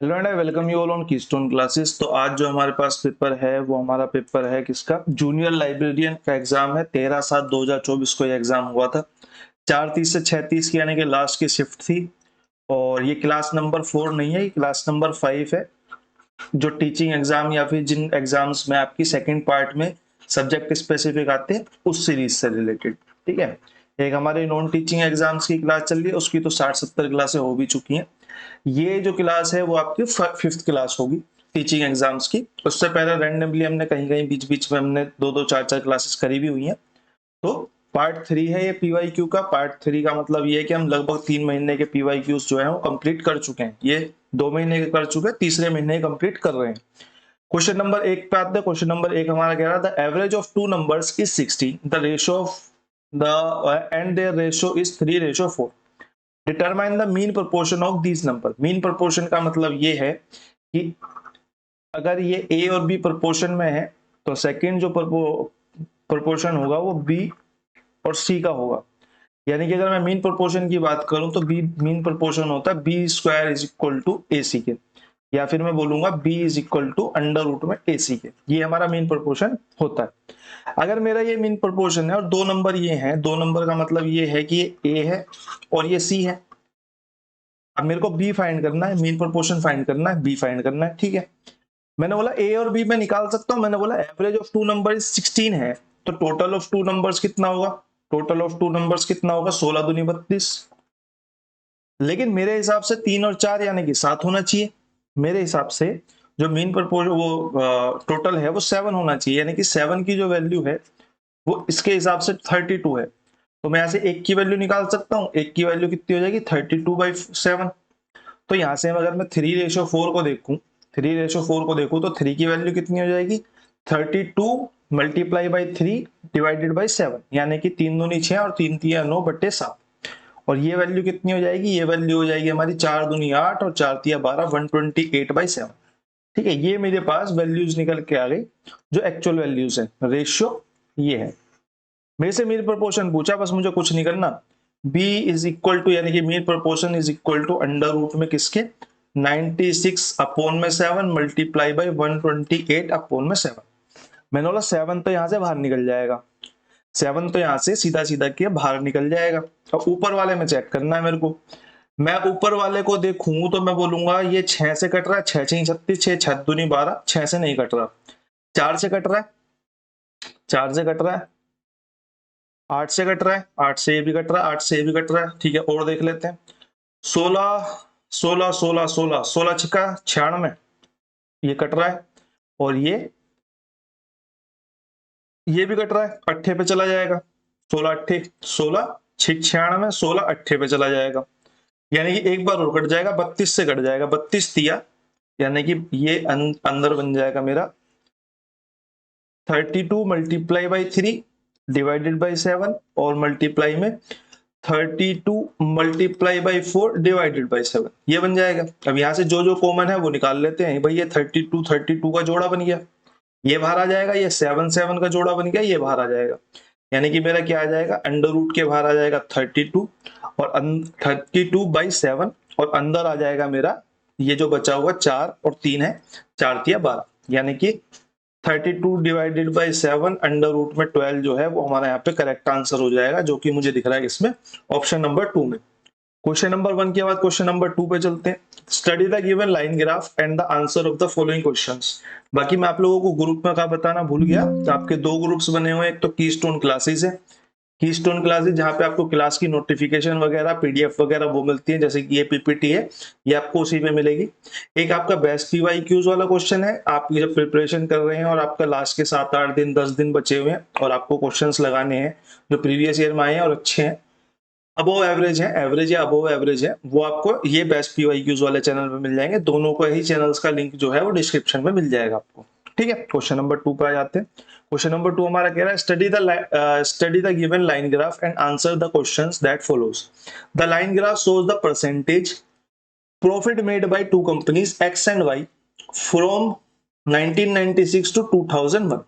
Hello and I welcome you all on keystone classes. तो आज जो हमारे पास पेपर है वो हमारा पेपर है किसका, जूनियर लाइब्रेरियन का एग्जाम है। 13/7/2024 को ये एग्जाम हुआ था। 4:30 से 6:30 की यानी कि लास्ट की शिफ्ट थी। और ये क्लास नंबर 4 नहीं है, ये क्लास नंबर 5 है। जो टीचिंग एग्जाम या फिर जिन एग्जाम्स में आपकी सेकेंड पार्ट में सब्जेक्ट स्पेसिफिक आते हैं उस सीरीज से रिलेटेड। ठीक है, एक हमारे नॉन टीचिंग एग्जाम्स की क्लास चल रही है, उसकी तो 60-70 क्लासें हो भी चुकी हैं। ये जो क्लास है वो आपकी 5th क्लास होगी टीचिंग एग्जाम्स की। उससे पहले रैंडमली हमने कहीं कहीं बीच बीच में हमने 2-2 4-4 क्लासेस करी भी हुई हैं। तो पार्ट 3 है ये पीवाईक्यू का। पार्ट 3 का मतलब ये है कि हम लगभग 3 महीने के पीवाईक्यूज जो है वो कंप्लीट कर चुके हैं। ये 2 महीने के कर चुके हैं, तीसरे महीने कंप्लीट कर रहे हैं। क्वेश्चन नंबर 1 पे आते हैं। क्वेश्चन नंबर 1 हमारा कह रहा था, the average of two numbers is 16, the ratio of the end their ratio is 3:4। Determine the mean proportion of these number. Mean proportion का मतलब ये है कि अगर ये ए और बी प्रोपोर्शन में है तो सेकंड जो प्रोपोर्शन होगा वो बी और सी का होगा। यानी कि अगर मैं मीन प्रोपोर्शन की बात करूं तो बी मीन प्रोपोर्शन होता है B square is equal to A C के, या फिर मैं बोलूंगा B is equal to under root में ए सी के। ये हमारा मीन प्रोपोर्शन होता है। अगर मेरा ये मीन प्रोपोर्शन है और दो नंबर ये हैं, दो नंबर का मतलब ये है कि ये ए है और ये सी है। अब मेरे को बी फाइंड करना है, मीन प्रोपोर्शन फाइंड करना है, बी फाइंड करना है। ठीक है, मैंने बोला ए और बी में निकाल सकता हूं। मैंने बोला एवरेज ऑफ टू नंबर 16 है, तो टोटल ऑफ टू नंबर्स कितना होगा? टोटल ऑफ टू नंबर्स कितना होगा? 16 दूनी 32। लेकिन मेरे हिसाब से 3 और 4 यानी कि 7 होना चाहिए। मेरे हिसाब से जो मीन प्रोपोर्शन वो टोटल है वो 7 होना चाहिए, यानी कि 7 की जो वैल्यू है वो इसके हिसाब से 32 है। तो मैं यहाँ से एक की वैल्यू निकाल सकता हूँ। एक की वैल्यू कितनी हो जाएगी? 32/7। तो यहाँ से अगर मैं 3:4 को देखूं, 3:4 को देखूं तो 3 की वैल्यू कितनी हो जाएगी? 32 मल्टीप्लाई बाई 3 डिवाइडेड बाई 7, यानी कि 3 दूनी 6 और 3 तिया 9/7। और ये वैल्यू कितनी हो जाएगी? ये वैल्यू हो जाएगी हमारी 4 दूनी 8 और 4 तिया 12, 128/7। ठीक है, ये मेरे पास वैल्यूज निकल के आ गई जो एक्चुअल वैल्यूज है। रेशियो ये है। मेरे से मीन प्रोपोर्शन पूछा, बस मुझे कुछ नहीं करना। b इज इक्वल टू यानी कि mean proportion is equal to under root में किसके? 96/7 मल्टीप्लाई बाई 128/7। मैंने बोला 7 तो यहां से बाहर निकल जाएगा, 7 तो यहां से सीधा सीधा के बाहर निकल जाएगा। अब ऊपर वाले में चेक करना है मेरे को। मैं ऊपर वाले को देखूं तो मैं बोलूंगा ये 6 से कट रहा है, 6 6 36, 6 6 दूनी 12, 6 से नहीं कट रहा। 4 से कट रहा है, 4 से कट रहा है, 8 से कट रहा है, 8 से ये भी कट रहा है, 8 से ये भी कट रहा है। ठीक है, और देख लेते हैं। 16 16 16 16 16 छिका 96, ये कट रहा है। और ये भी कट रहा है, अट्ठे पे चला जाएगा। 16 अट्ठे 16 96, 16 अट्ठे पे चला जाएगा, यानी कि एक बार और कट जाएगा, 32 से कट जाएगा, 32 तिया, यानी कि ये अंदर बन जाएगा मेरा 32 मल्टीप्लाई बाई 3 डिवाइडेड बाई 7 और मल्टीप्लाई में 32 मल्टीप्लाई बाई 4 डिवाइडेड बाई 7, ये बन जाएगा। अब यहां से जो जो कॉमन है वो निकाल लेते हैं भाई। ये 32 का जोड़ा बन गया, ये बाहर आ जाएगा। ये 7 7 का जोड़ा बन गया, ये बाहर आ जाएगा। यानी कि मेरा क्या आ जाएगा? अंडर रूट के बाहर आ जाएगा 32 और 32/7, और अंदर आ जाएगा मेरा ये जो बचा हुआ 4 और 3 है, 4 तिया 12, यानी कि 32 डिवाइडेड बाई 7 अंडर रूट में 12 जो है वो हमारा यहाँ पे करेक्ट आंसर हो जाएगा, जो कि मुझे दिख रहा है इसमें ऑप्शन नंबर 2 में। क्वेश्चन नंबर 1 के बाद क्वेश्चन नंबर 2 पे चलते हैं। Study the given line graph and the answer of the following questions. बाकी मैं आप लोगों को ग्रुप में का बताना भूल गया, तो आपके दो ग्रुप्स बने हुए हैं। एक तो कीस्टोन क्लासेस है, कीस्टोन क्लासेस जहां पे आपको क्लास की नोटिफिकेशन वगैरह पीडीएफ वगैरह वो मिलती है, जैसे कि ये पीपीटी है, ये आपको उसी में मिलेगी। एक आपका बेस्ट पीवाईक्यूज वाला क्वेश्चन है। आप जब प्रिपरेशन कर रहे हैं और आपका लास्ट के 7-8 दिन 10 दिन बचे हुए हैं और आपको क्वेश्चंस लगाने हैं जो प्रीवियस ईयर में आए हैं और अच्छे हैं, अबोव एवरेज है, एवरेज या अबोव एवरेज है, वो आपको ये बेस्ट पीवाईक्यूज वाले चैनल पे मिल जाएंगे। दोनों को ही चैनल्स का लिंक जो है वो डिस्क्रिप्शन में मिल जाएगा आपको। ठीक है, क्वेश्चन नंबर 2 पे आ जाते हैं। क्वेश्चन नंबर 2 हमारा कह रहा है, study the given line graph and answer the questions that follows. The line graph shows the percentage profit made by two companies X and Y from 1996 to 2001।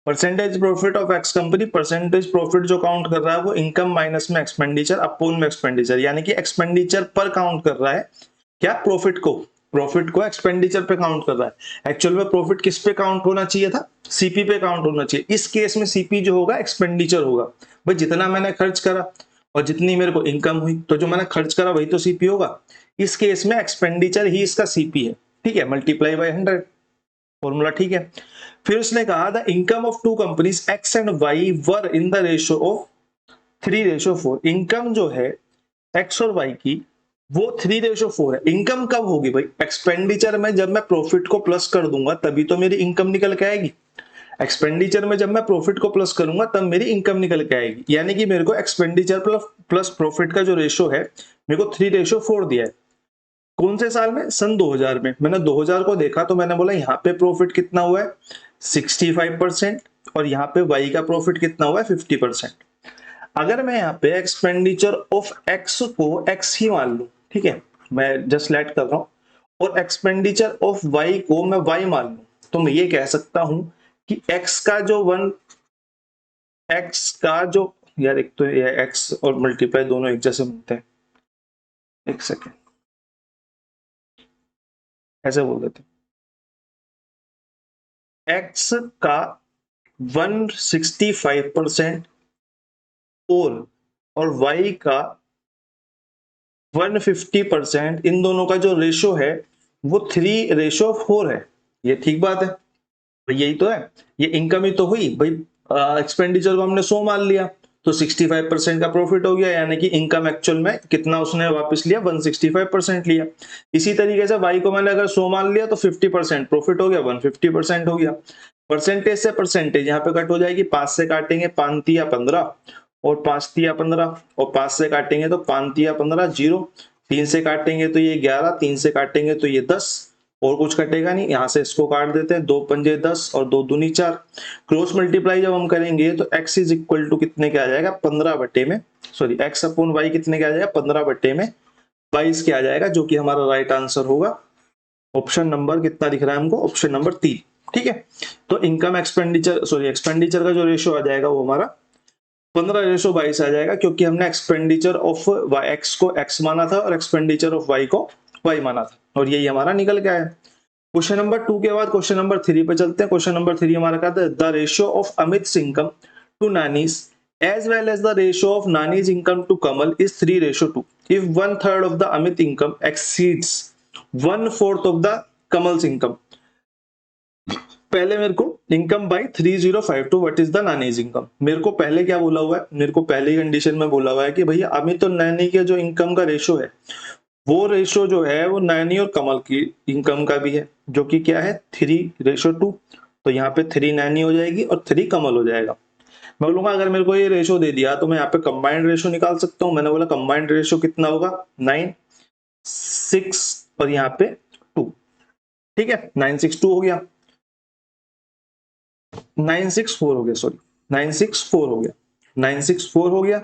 Percentage profit of X company, percentage profit जो count कर रहा है वो income minus में expenditure upon में expenditure, यानी कि expenditure पर काउंट कर रहा है क्या? प्रॉफिट को। प्रॉफिट को एक्सपेंडिचर पे काउंट कर रहा है। एक्चुअल में प्रॉफिट किस पे काउंट होना चाहिए था, सीपी पे काउंट होना चाहिए। इस केस में सीपी जो होगा एक्सपेंडिचर होगा। भाई जितना मैंने खर्च करा और जितनी मेरे को इनकम हुई, तो जो मैंने खर्च करा वही तो सीपी होगा। इस केस में एक्सपेंडिचर ही इसका सीपी है, ठीक है, मल्टीप्लाई बाय 100, फॉर्मूला ठीक है। फिर उसने कहा the income of two companies X and Y were in the ratio of 3:4। Income जो है एक्स और वाई की वो 3:4 है। इनकम कब होगी भाई, एक्सपेंडिचर में जब मैं प्रॉफिट को प्लस कर दूंगा तभी तो मेरी इनकम निकल के आएगी। एक्सपेंडिचर में जब मैं प्रॉफिट को प्लस करूंगा तब मेरी इनकम निकल के आएगी। यानी कि मेरे को एक्सपेंडिचर प्लस प्रॉफिट का जो रेशियो है मेरे को 3:4 दिया है। कौन से साल में, सन 2000 में। मैंने 2000 को देखा तो मैंने बोला यहाँ पे प्रॉफिट कितना हुआ है 65% और यहाँ पे वाई का प्रॉफिट कितना हुआ है 50%। अगर मैं यहाँ पे एक्सपेंडिचर ऑफ एक्स को एक्स ही मान लूं, ठीक है, मैं जस्ट लेट कर रहा हूं, और एक्सपेंडिचर ऑफ वाई को मैं वाई मान लूं, तो मैं ये कह सकता हूं कि एक्स का जो यार एक तो ये एक्स और मल्टीप्लाई दोनों एक जैसे बनते हैं, एक सेकेंड ऐसे बोल देते, एक्स का 165% और वाई का 150%, इन दोनों का जो रेशो है वो 3:4 है। ये ठीक बात है भाई, यही तो है। ये इनकम ही तो हुई भाई, एक्सपेंडिचर को हमने 100 मान लिया तो 65% का प्रॉफिट हो गया, यानी कि इनकम एक्चुअल में कितना उसने वापस लिया 165% लिया। इसी तरीके से वाई को मैंने अगर 100 मान लिया तो 50% प्रॉफिट हो गया, 150% हो गया। परसेंटेज से परसेंटेज यहाँ पे कट हो जाएगी, 5 से काटेंगे 5 तिया 15 और 5 तिया 15 और 5 से काटेंगे तो 5 तिया 15 0, 3 से काटेंगे तो ये 11, 3 से काटेंगे तो ये 10 और कुछ कटेगा नहीं। यहाँ से इसको काट देते हैं, 2 पंजे 10 और 2 दूनी 4। क्रॉस मल्टीप्लाई जब हम करेंगे तो x इज इक्वल टू कितने के आ जाएगा 15 बटे में, सॉरी x अपॉन वाई कितने के आ जाएगा 15 बटे में 22 के आ जाएगा, जो कि हमारा राइट आंसर होगा ऑप्शन नंबर कितना दिख रहा है हमको, ऑप्शन नंबर 3, ठीक है। तो इनकम एक्सपेंडिचर का जो रेशियो आ जाएगा वो हमारा 15:22 आ जाएगा, क्योंकि हमने एक्सपेंडिचर ऑफ एक्स को एक्स माना था और एक्सपेंडिचर ऑफ वाई को वाई माना था, और यही हमारा निकल गया है। क्वेश्चन नंबर 2 के बाद क्वेश्चन नंबर 3 पे चलते हैं। क्वेश्चन नंबर 3 हमारा कहता है the ratio of Amit's income to Nani's as well as the ratio of Nani's income to Kamal is 3:2. If 1/3 of the Amit income exceeds 1/4 of the Kamal's income. पहले मेरे को income by 3052 what is the nannies income. मेरे को पहले क्या बोला हुआ है, मेरे को पहले कंडीशन में बोला हुआ है कि भैया अमित और नैनी के जो इनकम का रेशो है वो रेशो जो है वो नैनी और कमल की इनकम का भी है, जो कि क्या है 3:2। तो यहाँ पे 3 नैनी हो जाएगी और 3 कमल हो जाएगा। मैं बोलूंगा अगर मेरे को ये रेशो दे दिया तो मैं यहाँ पे कंबाइंड रेशो निकाल सकता हूँ। मैंने बोला कंबाइंड रेशो कितना होगा 9 6 और यहाँ पे 2, ठीक है, 962 हो गया, 964 हो गया, सॉरी 964 हो गया, 964 हो गया,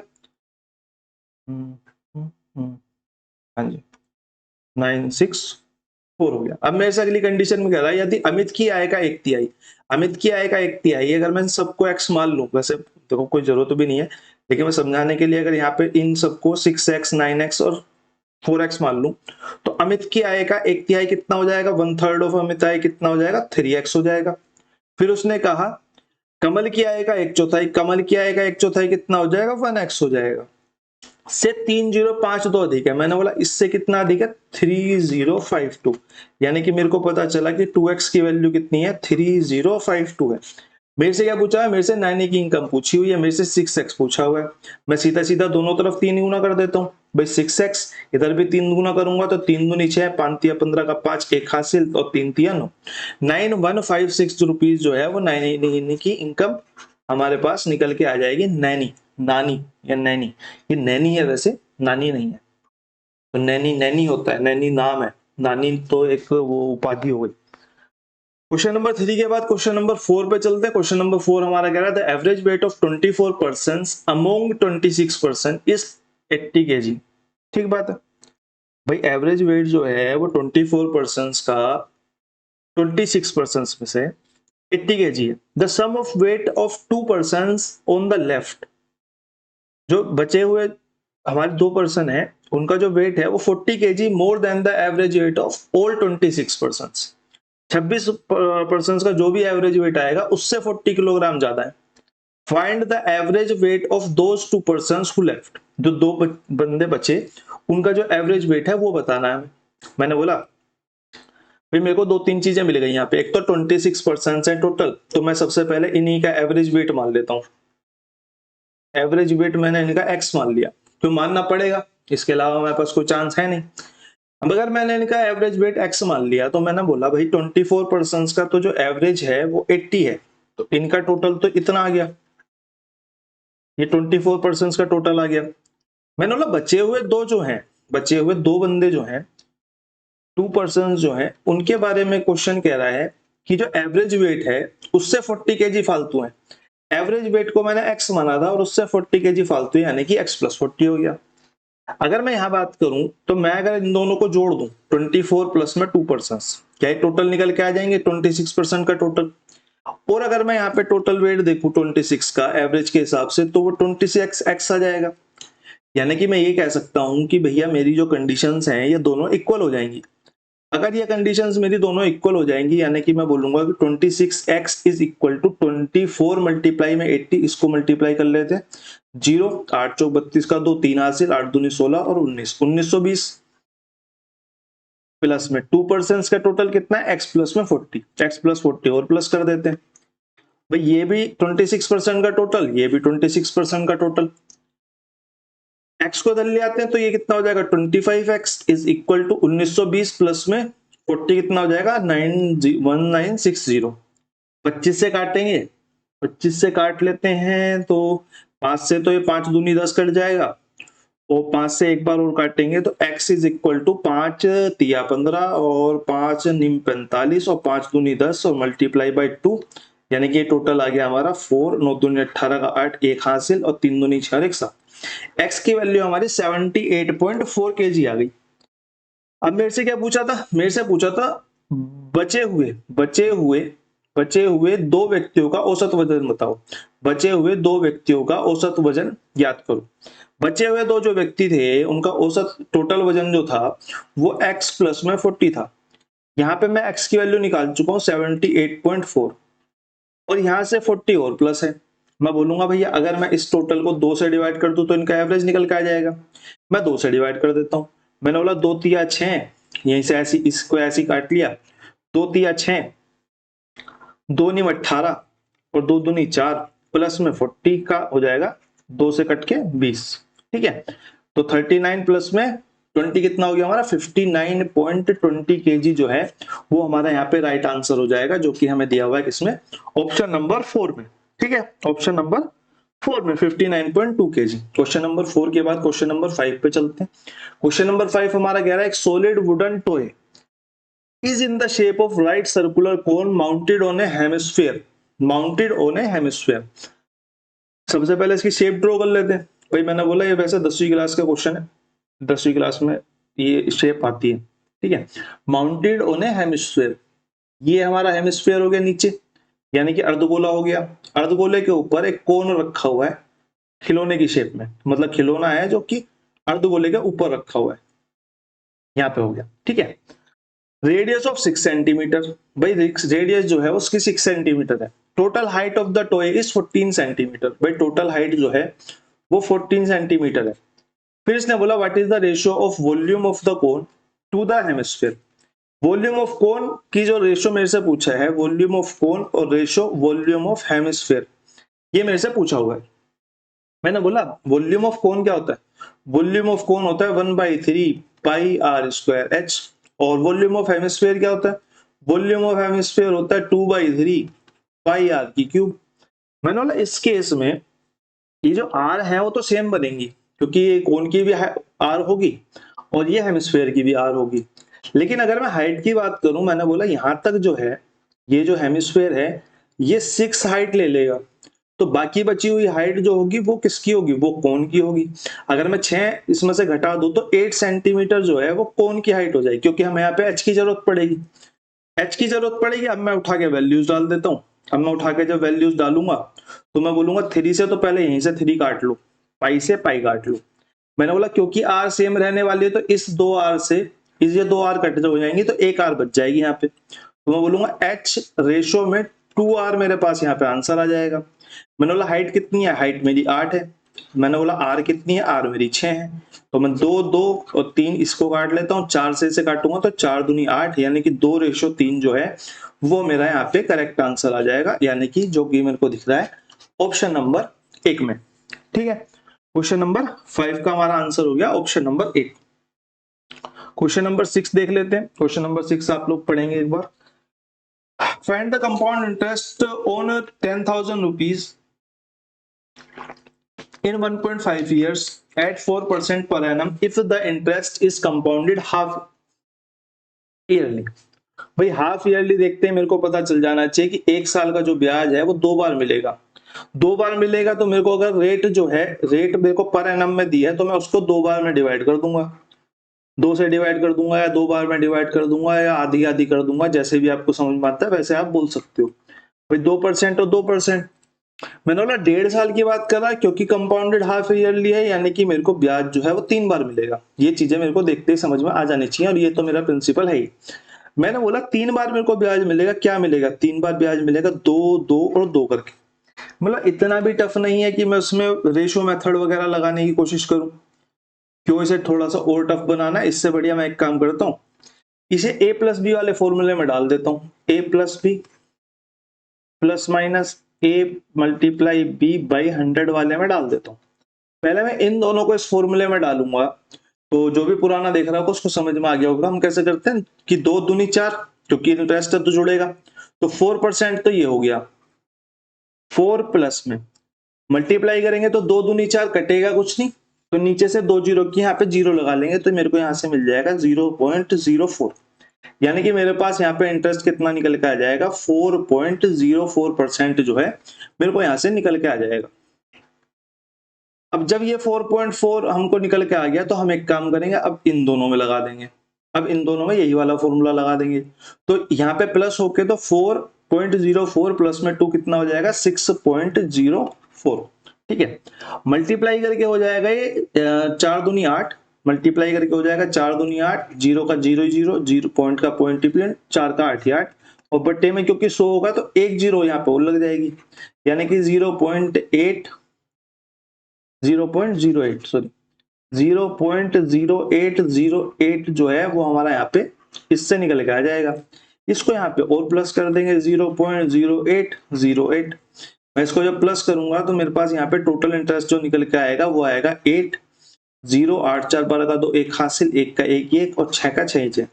हाँ जी 964 हो गया। अब मेरे से अगली कंडीशन में कह रहा है यदि अमित की आय का 1/3, अमित की आय का 1/3 अगर मैं सबको x मान लूं, वैसे देखो कोई जरूरत भी नहीं है, लेकिन मैं समझाने के लिए अगर यहाँ पे इन सबको 6x 9x और 4x मान लूं तो अमित की आय का 1/3 कितना हो जाएगा, 1/3 ऑफ अमित आय कितना हो जाएगा 3x हो जाएगा। फिर उसने कहा कमल की आय का 1/4, कमल की आय का 1/4 कितना हो जाएगा 1x हो जाएगा। से 3052 अधिक है, मैंने बोला इससे कितना अधिक है 3052, यानी कि मेरे को पता चला कि 2x की वैल्यू कितनी है 3052 है। मेरे से क्या पूछा है, मेरे से नैनी की इनकम पूछी हुई है, मेरे से 6x पूछा हुआ है। मैं सीधा सीधा दोनों तरफ 3 गुना कर देता हूँ भाई, 6x इधर भी 3 गुना करूंगा तो 3 दूनी 6, 5 तिया 15 का 5 1 हासिल और 3 तिया 9, 9156 रुपीज जो है वो नैनी की इनकम हमारे पास निकल के आ जाएगी। नैनी, नानी या नैनी, ये नैनी है वैसे नानी नहीं है, तो नैनी नैनी होता है, नैनी नाम है, नानी तो एक वो उपाधि हो गई। क्वेश्चन नंबर 3 के बाद क्वेश्चन नंबर 4 पे चलते हैं। क्वेश्चन नंबर 4 हमारा कह रहा था average weight of 24 persons among 26 person is 80 kg। ठीक बात है भाई, एवरेज वेट जो है वो 24 पर्सन्स का 26 पर्सन्स में से 80 kg है। The sum of weight of 2 persons on the left, जो बचे हुए हमारे 2 पर्सन है उनका जो वेट है वो 40 kg more than the average weight of all 26 person. 26 person का जो भी एवरेज वेट आएगा उससे 40 किलोग्राम ज्यादा है। Find the average weight of those 2 persons who left. जो दो बंदे बचे उनका जो एवरेज वेट है वो बताना है हमें। मैंने बोला भाई मेरे को दो तीन चीजें मिल गई यहाँ पे, एक तो 26 पर्सन है टोटल, तो मैं सबसे पहले इन्हीं का एवरेज वेट मान लेता हूँ। एवरेज वेट मैंने इनका एक्स मान लिया, तो मानना पड़ेगा, इसके अलावा मेरे पास कोई चांस है नहीं। अब अगर मैंने इनका एवरेज वेट एक्स मान लिया तो मैंने बोला भाई 24 पर्सन का तो जो एवरेज है वो 80 है, तो इनका टोटल तो इतना आ गया, ये 24 पर्सन का टोटल आ गया। मैंने बोला बचे हुए दो जो हैं, बचे हुए दो बंदे जो हैं, 2 पर्सन जो हैं, उनके बारे में क्वेश्चन कह रहा है कि जो एवरेज वेट है उससे 40 kg फालतू है। एवरेज वेट को मैंने x माना था और उससे 40 kg फालतू, यानी कि x + 40 हो गया। अगर मैं यहाँ बात करूं तो मैं अगर इन दोनों को जोड़ दूं 24 प्लस में 2 पर्सन, क्या टोटल निकल के आ जाएंगे 26 पर्सन का टोटल। और अगर मैं यहाँ पे टोटल वेट देखूं 26 का एवरेज के हिसाब से तो वो 26 x आ जाएगा। यानी कि मैं ये कह सकता हूं कि भैया मेरी जो कंडीशंस हैं ये दोनों इक्वल हो जाएंगी। अगर ये कंडीशंस मेरी दोनों इक्वल हो जाएंगी यानी कि मैं बोलूंगा कि 26x is equal to 24 multiply में 80, इसको मल्टीप्लाई कर लेते हैं, 0 8 चौक 32 का 2 3 हासिल, 8 दूनी 16 और 19 1920 प्लस में 2 पर्सन का टोटल कितना है x प्लस में 40, x प्लस 40 और प्लस कर देते हैं भाई, ये भी 26% का टोटल, ये भी 26% का टोटल। x को इधर ले आते हैं तो ये कितना हो जाएगा 25x is equal to 1920 plus में 40 कितना हो जाएगा 1960। 25 से काटेंगे, 25 से काट लेते हैं तो 5 से तो ये 5 दूनी 10 कट जाएगा, और 5 से एक बार और काटेंगे तो x इज इक्वल टू 5 तिया 15 और 5 निम 45 और 5 दूनी 10 और मल्टीप्लाई बाई 2, यानी कि टोटल आ गया हमारा 4 9 दूनी 18 का 8 1 हासिल और 3 दूनी 6 1 7। x की वैल्यू हमारी 78.4 kg आ गई। अब मेरे से क्या पूछा था, मेरे से पूछा था बचे हुए दो व्यक्तियों का औसत वजन बताओ। बचे हुए दो व्यक्तियों का औसत वजन ज्ञात करो। बचे हुए दो जो व्यक्ति थे उनका औसत टोटल वजन जो था वो x प्लस में 40 था। यहाँ पे मैं x की वैल्यू निकाल चुका हूँ 78.4 और यहाँ से 40 और प्लस है। मैं बोलूंगा भैया अगर मैं इस टोटल को 2 से डिवाइड कर दूं तो इनका एवरेज निकल के आ जाएगा। मैं 2 से डिवाइड कर देता हूं। मैंने बोला 2 तिया 6, यहीं से ऐसी इसको ऐसी काट लिया, 2 तिया 6, 2 निम 18 और 2 दूनी 4 प्लस में 40 का हो जाएगा 2 से कट के 20। ठीक है, तो 39 प्लस में 20 कितना हो गया हमारा 59.20 kg जो है वो हमारा यहाँ पे राइट आंसर हो जाएगा, जो कि हमें दिया हुआ है किसमें, ऑप्शन नंबर 4 में। ठीक है, ऑप्शन नंबर 4 में 59.2 kg। क्वेश्चन नंबर 4 के बाद क्वेश्चन नंबर 5 पे चलते हैं। क्वेश्चन नंबर 5 हमारा कह रहा है एक solid wooden toy is in the shape of right circular cone mounted on a hemisphere, mounted on a hemisphere। सबसे पहले इसकी शेप ड्रॉ कर लेते हैं। भाई मैंने बोला ये वैसे 10वीं क्लास का क्वेश्चन है, 10वीं क्लास में ये शेप आती है। ठीक है, माउंटेड ऑन ए हेमिस्फीयर, ये हमारा हेमिस्फीयर हो गया नीचे, यानी कि अर्धगोला हो गया। अर्धगोले के ऊपर एक कोन रखा हुआ है खिलौने की शेप में, मतलब खिलौना है जो कि अर्धगोले के ऊपर रखा हुआ है, यहाँ पे हो गया। ठीक है, रेडियस ऑफ 6 सेंटीमीटर, भाई रेडियस जो है उसकी 6 सेंटीमीटर है। Total height of the toy is 14 centimetre, भाई टोटल हाइट जो है वो 14 सेंटीमीटर है। फिर इसने बोला what is the ratio of volume of the cone to the hemisphere. Volume of cone की जो रेशियो मेरे से पूछा है, वॉल्यूम ऑफ कोन और रेशियो वॉल्यूम ऑफ हेमिस्फीयर, ये मेरे से पूछा हुआ है। मैंने बोला वॉल्यूम ऑफ कोन क्या होता है, वॉल्यूम ऑफ कोन होता है 1/3 पाई r स्क्वायर h, और वॉल्यूम ऑफ हेमिस्फीयर क्या होता है, वॉल्यूम ऑफ हेमिस्फीयर होता है 2/3 पाई r की क्यूब। मैंने बोला इस केस में ये जो r है वो तो सेम बनेंगी, क्योंकि ये कोन की भी r होगी और ये हेमिस्फीयर की भी r होगी। लेकिन अगर मैं हाइट की बात करूं, मैंने बोला यहां तक जो है ये जो हेमिस्फीयर है ये 6 हाइट ले लेगा, तो बाकी बची हुई हाइट जो होगी वो किसकी होगी, वो कोन की होगी। अगर मैं 6 इसमें से घटा दूं तो 8 सेंटीमीटर जो है वो कोन की हाइट हो जाएगी, क्योंकि हमें यहाँ पे h की जरूरत पड़ेगी। h की जरूरत पड़ेगी, अब मैं उठा के वैल्यूज डाल देता हूँ। अब मैं उठा के जब वैल्यूज डालूंगा तो मैं बोलूंगा 3 से तो पहले यहीं से 3 काट लो, पाई से पाई काट लो। मैंने बोला क्योंकि आर सेम रहने वाली है तो इस 2 आर से ये 2 आर कट हो जाएंगी तो 1 आर बच जाएगी यहाँ पे। तो मैं बोलूंगा एच रेशो में 2 आर मेरे पास यहाँ पे आंसर आ जाएगा। मैंने बोला हाइट कितनी है, हाइट मेरी 8 है। मैंने बोला आर कितनी है, आर मेरी 6 है। तो मैं 2 2 और 3 इसको काट लेता हूँ, 4 से इसे काटूंगा तो 4 दूनी 8, यानी कि 2:3 जो है वो मेरा यहाँ पे करेक्ट आंसर आ जाएगा, यानी कि जो कि मेरे को दिख रहा है ऑप्शन नंबर 1 में। ठीक है, क्वेश्चन नंबर 5 का हमारा आंसर हो गया ऑप्शन नंबर 1। क्वेश्चन नंबर 6 देख लेते हैं। क्वेश्चन नंबर 6 आप लोग पढ़ेंगे एक बार। Find the compound interest on 10,000 rupees in 1.5 years at 4% per annum if the interest is compounded half yearly। भाई हाफ ईयरली देखते हैं, मेरे को पता चल जाना चाहिए कि 1 साल का जो ब्याज है वो 2 बार मिलेगा। 2 बार मिलेगा तो मेरे को अगर रेट जो है, रेट मेरे को पर एनम में दिया है तो मैं उसको 2 बार में डिवाइड कर दूंगा, 2 से डिवाइड कर दूंगा या 2 बार में डिवाइड कर दूंगा या आधी आधी कर दूंगा, जैसे भी आपको समझ में आता है वैसे आप बोल सकते हो। भाई 2% और 2%। मैंने बोला 1.5 साल की बात कर रहा है क्योंकि कंपाउंडेड हाफ ईयरली है, यानी कि मेरे को ब्याज जो है वो 3 बार मिलेगा। ये चीजें मेरे को देखते ही समझ में आ जानी चाहिए और ये तो मेरा प्रिंसिपल है ही। मैंने बोला 3 बार मेरे को ब्याज मिलेगा, क्या मिलेगा, 3 बार ब्याज मिलेगा, 2 2 और 2 करके। मतलब इतना भी टफ नहीं है कि मैं उसमें रेशो मेथड वगैरह लगाने की कोशिश करूं। क्यों इसे थोड़ा सा और टफ बनाना है, इससे बढ़िया मैं एक काम करता हूं, इसे a प्लस बी वाले फॉर्मूले में डाल देता हूं। a plus B plus minus a multiply b by 100 वाले में डाल देता हूं। पहले मैं इन दोनों को इस फॉर्मूले में डालूंगा तो जो भी पुराना देख रहा होगा उसको समझ में आ गया होगा हम कैसे करते हैं कि 2 दूनी 4, क्योंकि इंटरेस्ट है तो जुड़ेगा, तो 4% तो ये हो गया। 4 प्लस में मल्टीप्लाई करेंगे तो 2 दूनी 4, कटेगा कुछ नहीं, तो नीचे से 2 जीरो की यहाँ पे जीरो लगा लेंगे तो मेरे को यहाँ से मिल जाएगा 0.04, यानी कि मेरे पास यहाँ पे इंटरेस्ट कितना निकल के आ जाएगा, 4.04% जो है मेरे को यहाँ से निकल के आ जाएगा। अब जब ये 4.4 हमको निकल के आ गया तो हम एक काम करेंगे, अब इन दोनों में लगा देंगे, अब इन दोनों में यही वाला फॉर्मूला लगा देंगे। तो यहाँ पे प्लस होके तो 4.04 प्लस में 2 कितना हो जाएगा, 6.04। ठीक है, मल्टीप्लाई करके हो जाएगा ये 4 दूनी 8, मल्टीप्लाई करके हो जाएगा 4 दूनी 8, 0 का 0 0, 0 पॉइंट का पॉइंट डिपेंड, 4 का 8 8, और बट्टे में क्योंकि 100 होगा तो एक जीरो यहाँ पे और लग जाएगी, यानी कि 0.08 0.0808 जो है वो हमारा यहाँ पे इससे निकल के आ जाएगा। इसको यहाँ पे और प्लस कर देंगे 0.0808। मैं इसको जब प्लस करूंगा तो मेरे पास यहाँ पे टोटल इंटरेस्ट जो निकल के आएगा वो आएगा 8, 0 8 4 12 का 2 1 हासिल, 1 का 1 1 और 6 का 6 6,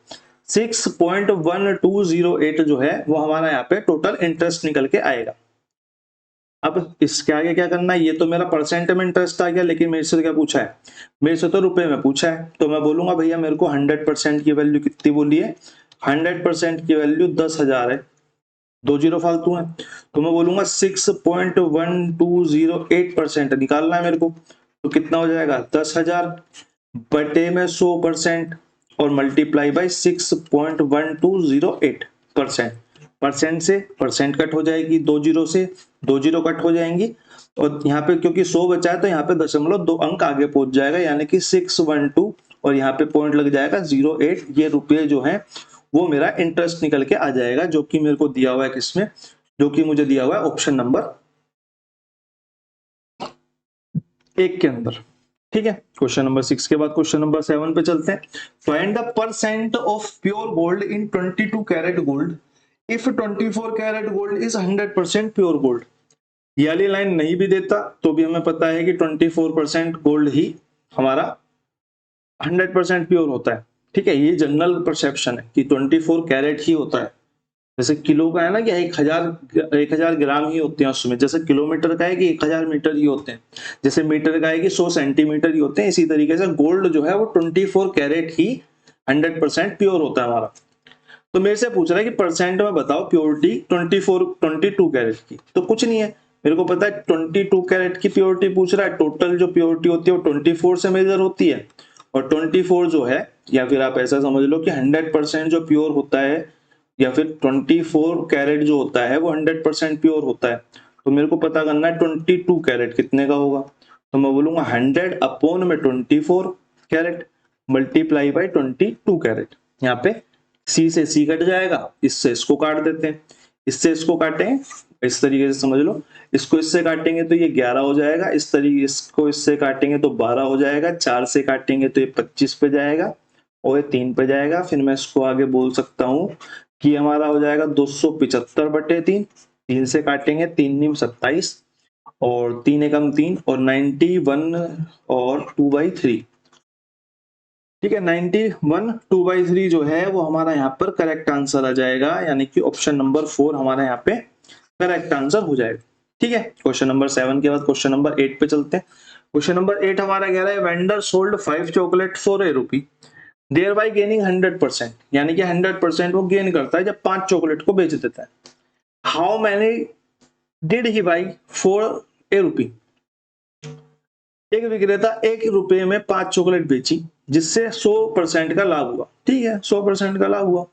6.1208 जो है वो हमारा यहाँ पे टोटल इंटरेस्ट निकल के आएगा। अब इसके आगे क्या करना है, ये तो मेरा परसेंट में इंटरेस्ट आ गया, लेकिन मेरे से क्या पूछा है, मेरे से तो रुपए में पूछा है, तो मैं बोलूंगा भैया मेरे को 100% की वैल्यू कितनी बोली है, 100% की वैल्यू 10,000 है, 2 जीरो फालतू है, तो मैं बोलूंगा 6.1208% निकालना है मेरे को, तो कितना हो जाएगा 10,000 बटे में 100% और मल्टीप्लाई बाई 6.1208%। परसेंट से परसेंट कट हो जाएगी, 2 जीरो से 2 जीरो कट हो जाएंगी, और यहाँ पे क्योंकि 100 बचा है तो यहाँ पे 0.2 अंक आगे पहुंच जाएगा, यानी कि 612 और यहाँ पे पॉइंट लग जाएगा 08। ये रुपये जो है वो मेरा इंटरेस्ट निकल के आ जाएगा, जो कि मेरे को दिया हुआ है किसमें, जो कि मुझे दिया हुआ है ऑप्शन नंबर 1 के अंदर। ठीक है, क्वेश्चन नंबर 6 के बाद क्वेश्चन नंबर 7 पे चलते हैं। Find the percent of pure gold in 22 carat gold if 24 carat gold is 100% pure gold. ये वाली लाइन नहीं भी देता तो भी हमें पता है कि 24% गोल्ड ही हमारा 100% प्योर होता है। ठीक है, ये जनरल परसेप्शन है कि 24 कैरेट ही होता है। जैसे किलो का है ना कि 1000 ग्राम ही होते हैं उसमें, जैसे किलोमीटर का है कि 1000 मीटर ही होते हैं, जैसे मीटर का है कि 100 सेंटीमीटर ही होते हैं, इसी तरीके से गोल्ड जो है वो 24 कैरेट ही 100% प्योर होता है हमारा। तो मेरे से पूछ रहा है कि परसेंट में बताओ प्योरिटी 22 कैरेट की, तो कुछ नहीं है, मेरे को पता है 22 कैरेट की प्योरिटी पूछ रहा है। टोटल जो प्योरिटी होती है वो 24 से मेजर होती है, और 24 जो है, या फिर आप ऐसा समझ लो कि 100% जो प्योर होता है, या फिर 24 कैरेट जो होता है वो 100% प्योर होता है। तो मेरे को पता करना है 22 कैरेट कितने का होगा, तो मैं बोलूंगा 100 अपॉन में 24 कैरेट मल्टीप्लाई बाई 22 कैरेट। यहाँ पे सी से सी कट जाएगा, इससे इसको काट देते हैं, इससे इसको काटें, इस तरीके से समझ लो, इसको इससे काटेंगे तो ये 11 हो जाएगा, इस तरीके इसको इससे काटेंगे तो 12 हो जाएगा, 4 से काटेंगे तो ये 25 पे जाएगा और ये 3 पे जाएगा। फिर मैं इसको आगे बोल सकता हूँ कि हमारा हो जाएगा 275/3, 3 से काटेंगे 3 × 27 और 3 एकम 3 और 91 और 2/3। ठीक है, 91 2/3 जो है वो हमारा यहाँ पर करेक्ट आंसर आ जाएगा, यानी कि ऑप्शन नंबर 4 हमारा यहाँ पे करेक्ट आंसर हो जाएगा। ठीक है, क्वेश्चन नंबर 7 के बाद क्वेश्चन नंबर 8 पे चलते हैं। क्वेश्चन नंबर 8 हमारा कह रहा है vendor sold 5 chocolate for ₹1 thereby gaining 100%, यानी कि 100% वो गेन करता है जब 5 चॉकलेट को बेच देता है। How many did he by for ₹1? एक विक्रेता ₹1 में 5 चॉकलेट बेची जिससे 100% का लाभ हुआ। ठीक है, 100% का लाभ हुआ,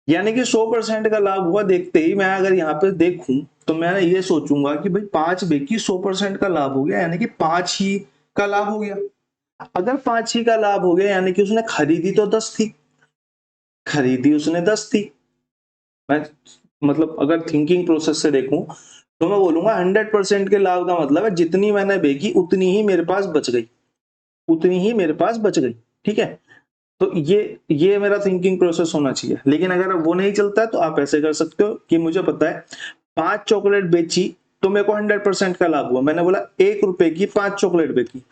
यानी कि 100% का लाभ हुआ। देखते ही मैं अगर यहाँ पे देखूं तो मैं ये सोचूंगा कि भाई 5 बेची 100% का लाभ हो गया, यानी कि 5 ही का लाभ हो गया। अगर 5 ही का लाभ हो गया यानी कि उसने खरीदी तो 10 थी, खरीदी उसने 10 थी। मैं मतलब अगर थिंकिंग प्रोसेस से देखूं तो मैं बोलूंगा 100% के लाभ का मतलब है जितनी मैंने बेची उतनी ही मेरे पास बच गई, उतनी ही मेरे पास बच गई। ठीक है, तो ये मेरा थिंकिंग प्रोसेस होना चाहिए। लेकिन अगर वो नहीं चलता है तो आप ऐसे कर सकते हो कि मुझे पता है 5 चॉकलेट बेची तो मेरे को 100% का लाभ हुआ। मैंने बोला ₹1 की 5 चॉकलेट बेची,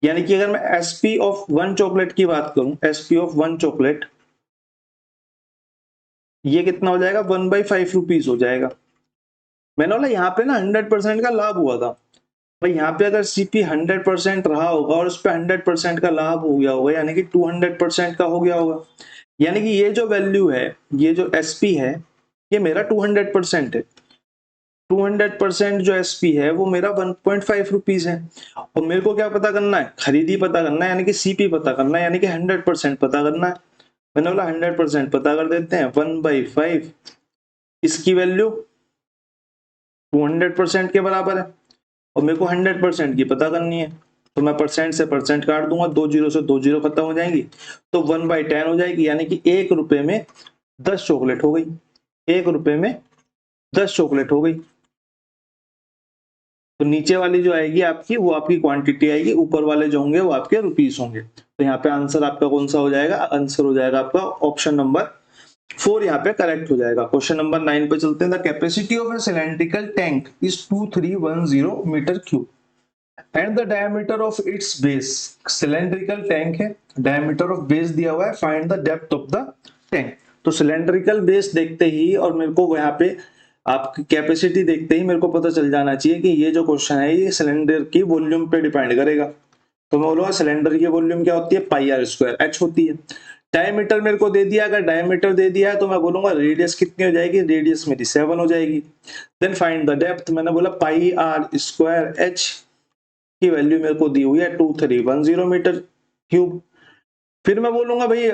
यानी कि अगर मैं एसपी ऑफ 1 चॉकलेट की बात करूं, एसपी ऑफ 1 चॉकलेट ये कितना हो जाएगा, 1/5 रुपीज हो जाएगा। मैंने बोला यहाँ पे ना 100% का लाभ हुआ था भाई। यहाँ पे अगर सीपी 100% रहा होगा और उस पर 100% का लाभ हो गया होगा, यानी कि 200% का हो गया होगा, यानी कि ये जो वैल्यू है, ये जो एसपी है, ये मेरा 200% है। 200% जो एसपी है वो मेरा 1.5 रुपीज है। और मेरे को क्या पता करना है, खरीदी पता करना है, यानी कि सीपी पता करना है, यानी कि 100% पता करना है। मैंने बोला 100% पता कर देते हैं, 1/5 इसकी वैल्यू 200% के बराबर है और मेरे को 100% की पता करनी है। तो मैं परसेंट से परसेंट काट दूंगा, 2 जीरो से 2 जीरो खत्म हो जाएंगी, तो 1/10 हो जाएगी, यानी कि ₹1 में 10 चॉकलेट हो गई। ₹1 में 10 चॉकलेट हो गई। तो नीचे वाली जो आएगी आपकी वो आपकी क्वांटिटी आएगी, ऊपर वाले जो होंगे वो आपके रुपीस होंगे। तो यहाँ पे आंसर आपका कौन सा हो जाएगा, आंसर हो जाएगा आपका ऑप्शन नंबर 4 यहाँ पे करेक्ट हो जाएगा। क्वेश्चन नंबर 9 पे चलते हैं। The capacity of a cylindrical tank is 2310 metre cube and the diameter of its base. Cylindrical tank है, डायमीटर ऑफ बेस दिया हुआ है, find the depth of the tank. तो सिलेंड्रिकल बेस देखते ही और मेरे को यहाँ पे आपकी कैपेसिटी देखते ही मेरे को पता चल जाना चाहिए कि ये जो क्वेश्चन है ये सिलेंडर की वॉल्यूम पे डिपेंड करेगा। तो मैं बोलूंगा सिलेंडर की वॉल्यूम क्या होती है, πr² h होती है। डायमीटर मेरे को दे दिया, अगर डायमीटर दे दिया है तो मैं बोलूंगा रेडियस कितनी हो जाएगी, रेडियस मेरी 7 हो जाएगी। देन फाइंड द डेप्थ, मैंने बोला πr² h की वैल्यू मेरे को दी हुई है 2310 मीटर क्यूब। फिर मैं बोलूंगा भाई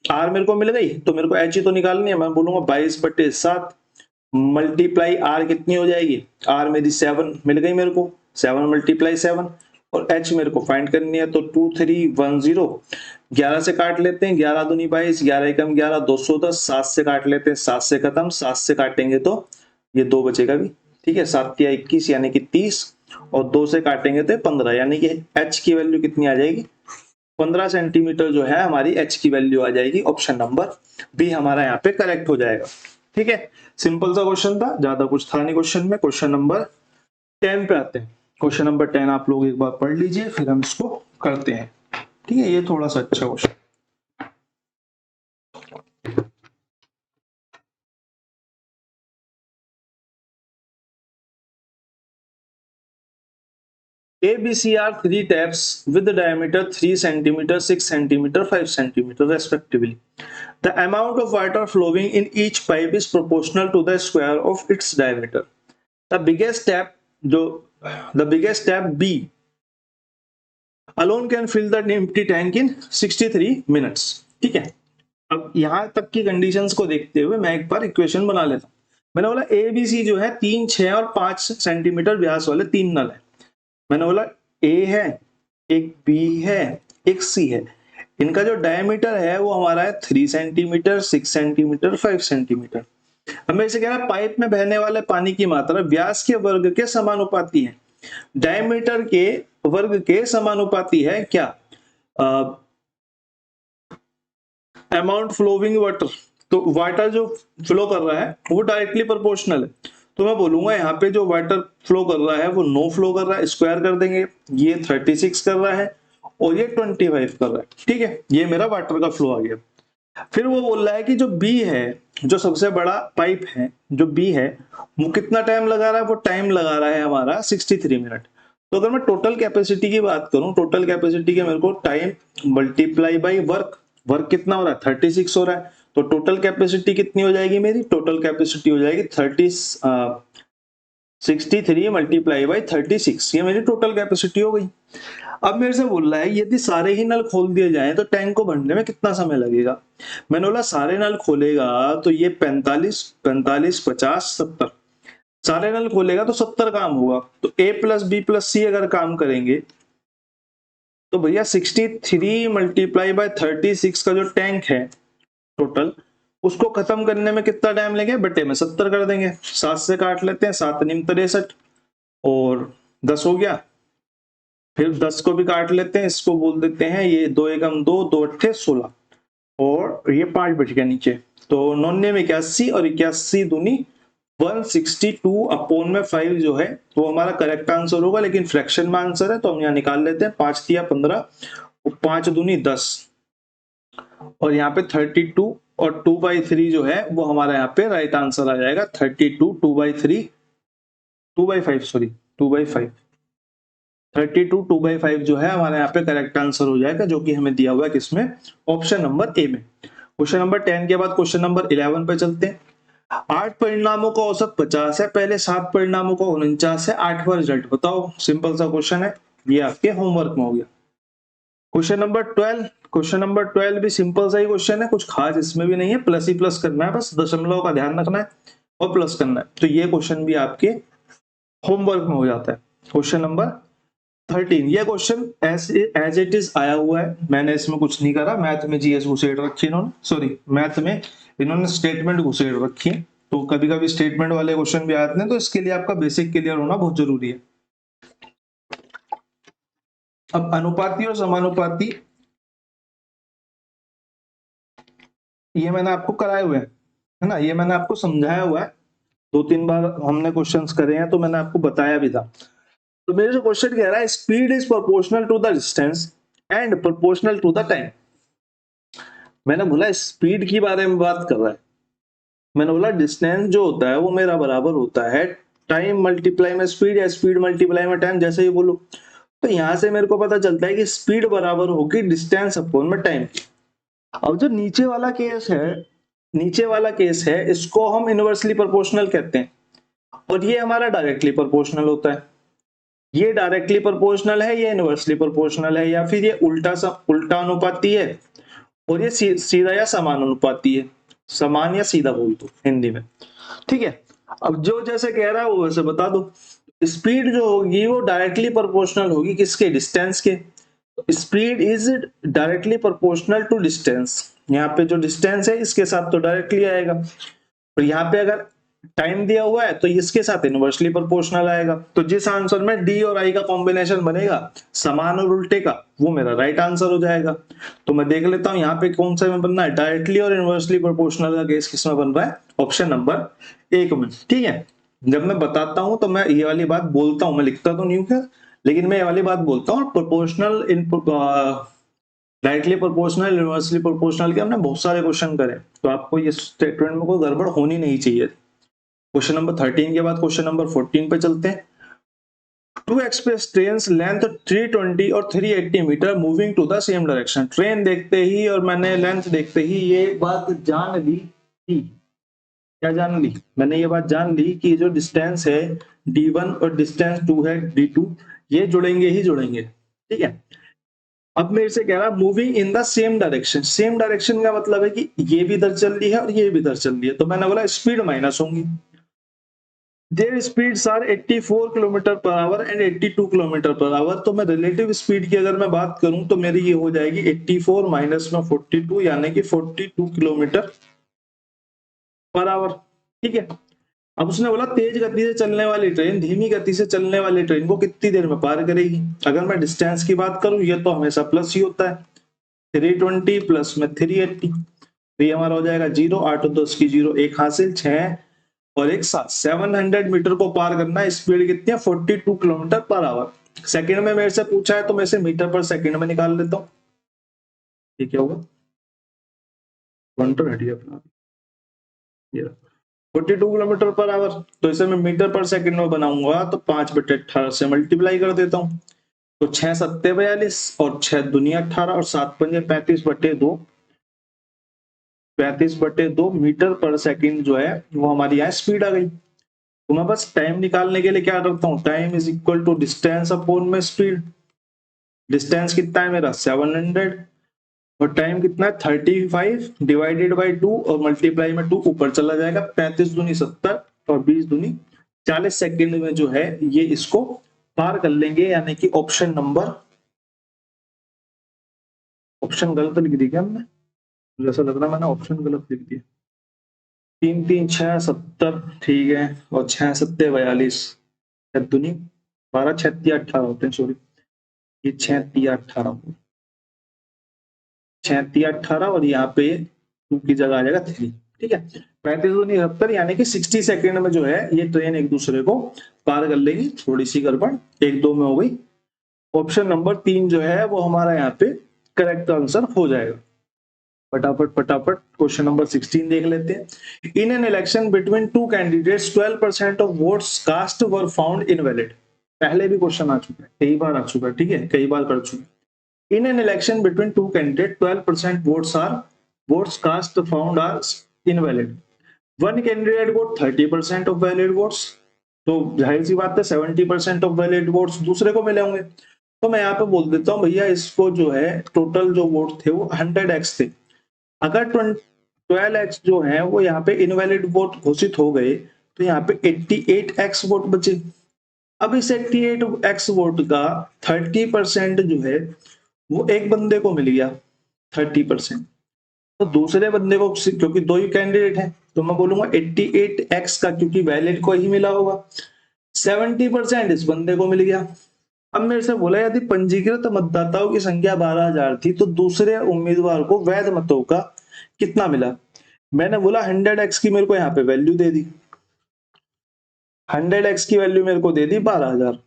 आर मेरे को मिल गई तो मेरे को एच ही तो निकालनी है। मैं बोलूंगा 22/7 मल्टीप्लाई आर कितनी हो जाएगी, आर मेरी 7 मिल गई मेरे को, 7 × 7 और एच मेरे को फाइंड करनी है। तो 2310 11 से काट लेते हैं, 11 दूनी 22, 11 एकम 11, 210, 7 से काट लेते हैं, 7 से खत्म, 7 से काटेंगे तो ये 2 बचेगा भी। ठीक है, 7 या 21 यानी कि 30 और 2 से काटेंगे तो 15, यानी कि एच की वैल्यू कितनी आ जाएगी, 15 सेंटीमीटर जो है हमारी एच की वैल्यू आ जाएगी। ऑप्शन नंबर बी हमारा यहाँ पे करेक्ट हो जाएगा। ठीक है, सिंपल सा क्वेश्चन था, ज्यादा कुछ था नहीं क्वेश्चन में। क्वेश्चन नंबर 10 पे आते हैं। क्वेश्चन नंबर 10 आप लोग एक बार पढ़ लीजिए फिर हम इसको करते हैं। ठीक है, ये थोड़ा सा अच्छा question. ABC are 3 taps with the diameter 3 cm, 6 cm, 5 cm respectively. The amount of water flowing in each pipe is proportional to the square of its diameter. The biggest tap B alone can fill the empty tank in 63 minutes. ठीक है, अब यहां तक की conditions को देखते हुए मैं एक बार इक्वेशन बना लेता हूं। मैंने बोला ABC जो है 3, 6 और 5 सेंटीमीटर व्यास वाले 3 नल है। मैंने बोला ए है, एक बी है, एक सी है। इनका जो डायमीटर है वो हमारा है 3 सेंटीमीटर, 6 सेंटीमीटर, 5 सेंटीमीटर। अब मेरे से कह रहा है पाइप में बहने वाले पानी की मात्रा व्यास के वर्ग के समानुपाती है, डायमीटर के वर्ग के समानुपाती है क्या? अमाउंट फ्लोइंग वाटर, तो वाटर जो फ्लो कर रहा है वो डायरेक्टली प्रोपोर्शनल है, तो मैं बोलूंगा यहाँ पे जो वाटर फ्लो कर रहा है वो नो फ्लो कर रहा है, स्क्वायर कर देंगे, ये 36 कर रहा है और ये 25 कर रहा है, ठीक है, ये मेरा वाटर का फ्लो आ गया। फिर वो बोल रहा है कि जो बी है, जो सबसे बड़ा पाइप है, जो बी है वो कितना टाइम लगा रहा है, वो टाइम लगा रहा है हमारा 63 मिनट। तो अगर मैं टोटल कैपेसिटी की बात करूं, टोटल कैपेसिटी के मेरे को time multiply by work, work कितना हो रहा है 36 हो रहा है, तो टोटल कैपेसिटी कितनी हो जाएगी मेरी, टोटल कैपेसिटी हो जाएगी 63 मल्टीप्लाई बाई 36, ये मेरी टोटल कैपेसिटी हो गई। अब मेरे से बोल रहा है यदि सारे ही नल खोल दिए जाएं तो टैंक को भरने में कितना समय लगेगा। मैंने बोला सारे नल खोलेगा तो ये 45, 45, 50, 70, सारे नल खोलेगा तो 70 काम होगा, तो A प्लस बी प्लस सी अगर काम करेंगे तो भैया 63 मल्टीप्लाई बाय 36 का जो टैंक है टोटल, उसको खत्म करने में कितना टाइम लगेगा, बटे में 70 कर देंगे, 7 से काट लेते हैं, 7 नीम 63 और 10 हो गया, फिर 10 को भी काट लेते हैं, इसको बोल देते हैं ये 2 एकम 2, 2 अट्ठे 16 और ये 5 बच गया नीचे, तो 99 में 81 और 81 दूनी 162 अपॉन में 5 जो है वो हमारा करेक्ट आंसर होगा, लेकिन फ्रैक्शन में आंसर है तो हम यहाँ निकाल लेते हैं, 5 दिया 15 और 5 दूनी 10 और यहाँ पे 32 और 2/3 जो है वो हमारा यहाँ पे राइट आंसर आ जाएगा, 32 2/5 सॉरी 2/5, 32 2/5 जो है हमारे यहाँ पे करेक्ट आंसर हो जाएगा, जो कि हमें दिया हुआ है किसमें, ऑप्शन नंबर ए में। क्वेश्चन नंबर 10 के बाद क्वेश्चन नंबर 11 पे चलते हैं। 8 परिणामों का औसत 50 है, पहले 7 परिणामों का 49 है, 8वां रिजल्ट बताओ। सिंपल सा क्वेश्चन है, ये आपके होमवर्क में हो गया। क्वेश्चन नंबर 12, क्वेश्चन नंबर 12 भी सिंपल सा ही क्वेश्चन है, कुछ खास इसमें भी नहीं है, प्लस ही प्लस करना है, बस दशमलव का ध्यान रखना है और प्लस करना है, तो ये क्वेश्चन भी आपके होमवर्क में हो जाता है। क्वेश्चन नंबर 13, ये क्वेश्चन एज इट इज आया हुआ है, मैंने इसमें कुछ नहीं करा, मैथ में जीएस घुसेड़ रखी इन्होंने, सॉरी मैथ में इन्होंने स्टेटमेंट घुसेड़ रखी है, तो कभी कभी स्टेटमेंट वाले क्वेश्चन भी आते हैं, तो इसके लिए आपका बेसिक क्लियर होना बहुत जरूरी है। अब अनुपाती और समानुपाती ये मैंने आपको कराए हुए हैं, है ना, ये मैंने आपको समझाया हुआ है, 2-3 बार हमने क्वेश्चंस करे हैं तो मैंने आपको बताया भी था। तो मेरे जो क्वेश्चन कह रहा है speed is proportional to the distance and proportional to the time, मैंने बोला स्पीड के बारे में बात कर रहा है, मैंने बोला डिस्टेंस जो होता है वो मेरा बराबर होता है टाइम मल्टीप्लाई में स्पीड या स्पीड मल्टीप्लाई में टाइम, जैसे ही बोलो, तो यहां से मेरे को पता चलता है कि स्पीड बराबर होगी डिस्टेंस अपॉन में टाइम। अब जो नीचे वाला केस है, नीचे वाला केस है इसको हम इनवर्सली प्रोपोर्शनल कहते हैं, और ये हमारा डायरेक्टली प्रोपोर्शनल होता है, ये डायरेक्टली प्रोपोर्शनल है, ये इनवर्सली प्रोपोर्शनल है, या फिर ये उल्टा अनुपाती है और ये सीधा या समान अनुपाती है, समान या सीधा बोल दो हिंदी में, ठीक है। अब जो जैसे कह रहा है वो वैसे बता दो। स्पीड जो होगी वो डायरेक्टली प्रोपोर्शनल होगी किसके, डिस्टेंस के, speed is directly proportional to distance, यहाँ पे जो डिस्टेंस है इसके साथ तो डायरेक्टली आएगा, और यहाँ पे अगर टाइम दिया हुआ है तो इसके साथ इनवर्सली प्रोपोर्शनल आएगा, तो जिस आंसर में डी और आई का कॉम्बिनेशन बनेगा समान और उल्टे का, वो मेरा राइट आंसर हो जाएगा। तो मैं देख लेता हूँ यहाँ पे कौन सा में बनना है, डायरेक्टली और इनवर्सली प्रोपोर्शनल का केस किसमें बन रहा है, ऑप्शन नंबर 1 में, ठीक है। जब मैं बताता हूं तो मैं ये वाली बात बोलता हूं, मैं लिखता तो नहीं हूं, लेकिन मैं ये वाली बात बोलता हूँ। Proportional directly proportional inversely proportional के हमने बहुत सारे क्वेश्चन करे, तो आपको ये स्टेटमेंट में कोई गड़बड़ होनी नहीं चाहिए। क्वेश्चन नंबर 13 के बाद क्वेश्चन नंबर 14 पे चलते हैं। टू एक्सप्रेस ट्रेन्स लेंथ 320 और 380 metre moving to the same direction, train देखते ही और मैंने लेंथ देखते ही ये बात जान ली कि, क्या जान ली, मैंने ये बात जान ली कि जो डिस्टेंस है d1 और डिस्टेंस 2 है d2, ये जुड़ेंगे ही जुड़ेंगे, ठीक है। अब मेरे से कह रहा है moving in the same direction, same direction का मतलब है कि ये भी इधर चल रही है और ये भी इधर चल रही है, तो मैंने बोला स्पीड माइनस होंगी, their speeds are 84 kilometre per hour and 82 kilometre per hour. तो मैं रिलेटिव स्पीड की अगर मैं बात करूं तो मेरी ये हो जाएगी 84 माइनस में 42 यानी कि 42 किलोमीटर पर आवर। ठीक है, अब उसने बोला तेज गति से चलने वाली ट्रेन धीमी गति से चलने वाली ट्रेन को कितनी देर में पार करेगी। अगर मैं डिस्टेंस की बात करूं ये तो हमेशा प्लस ही होता है, 320 प्लस में 380, तो ये हमारा हो जाएगा 0, 8 और 10 की 0, एक हासिल, 6 और एक 7, 700 मीटर को पार करना है। स्पीड कितनी है 42 किलोमीटर पर आवर। सेकंड में मेरे से पूछा है तो मैं इसे मीटर पर सेकंड में निकाल लेता हूँ। ये क्या होगा, 1 तो हट गया अपना, ये 42 किलोमीटर पर आवर, तो इसे मैं मीटर पर सेकंड में बनाऊंगा तो 5/18 से मल्टीप्लाई कर देता हूँ। तो 6 सत्ते 42 और 6 दूनी 18 और 7 पंजे 35/2, 35/2 मीटर पर सेकंड जो है वो हमारी यहाँ स्पीड आ गई। तो मैं बस टाइम निकालने के लिए क्या करता हूँ, time is equal to distance upon में स्पीड। डिस्टेंस कितना है मेरा 700 और टाइम कितना है 35 डिवाइडेड बाई 2 और मल्टीप्लाई में 2 ऊपर चला जाएगा, 35 दूनी 70 और 20 दूनी 40 सेकंड में जो है ये इसको पार कर लेंगे। यानी कि ऑप्शन नंबर, ऑप्शन गलत लिख दी क्या हमने, मुझे ऐसा लग रहा है मैंने ऑप्शन गलत लिख दिया। 3 3 6 70, ठीक है, और 6 7 42, दुनी 12 6 18 होते हैं, सॉरी ये 6 18, 6 18 और यहाँ पे 2 की जगह आ जाएगा 3। ठीक है, 35 दूनी 70 यानी कि 60 सेकंड में जो है ये ट्रेन एक दूसरे को पार कर लेगी। थोड़ी सी गड़बड़ 1 2 में हो गई। ऑप्शन नंबर 3 जो है वो हमारा यहाँ पे करेक्ट आंसर हो जाएगा। फटाफट फटाफट क्वेश्चन नंबर 16 देख लेते हैं। In an election between two candidates 12% of votes cast were found invalid. पहले भी क्वेश्चन आ चुका है, कई बार आ चुका है, ठीक है, कई बार कर चुके। In an election between two candidates, 12% votes cast found are invalid. One candidate got 30% of valid votes. तो जाहिर सी बात है 70% ऑफ वैलिड वोट्स दूसरे को मिले होंगे। तो मैं यहाँ पे बोल देता हूँ भैया इसको जो है टोटल जो वोट थे वो 100x थे। अगर 12x जो है वो यहाँ पे इनवैलिड वोट घोषित हो गए तो यहाँ पे 88x वोट बचे। अब इस 88x वोट का 30% जो है वो एक बंदे को मिल गया 30%, तो दूसरे बंदे को, क्योंकि दो ही कैंडिडेट हैं तो मैं बोलूंगा 88x का, क्योंकि वैलिड को ही मिला होगा, 70% इस बंदे को मिल गया। अब मेरे से बोला यदि पंजीकृत मतदाताओं की संख्या 12,000 थी तो दूसरे उम्मीदवार को वैध मतों का कितना मिला। मैंने बोला 100x की मेरे को यहाँ पे वैल्यू दे दी, 100x की वैल्यू मेरे को दे दी 12,000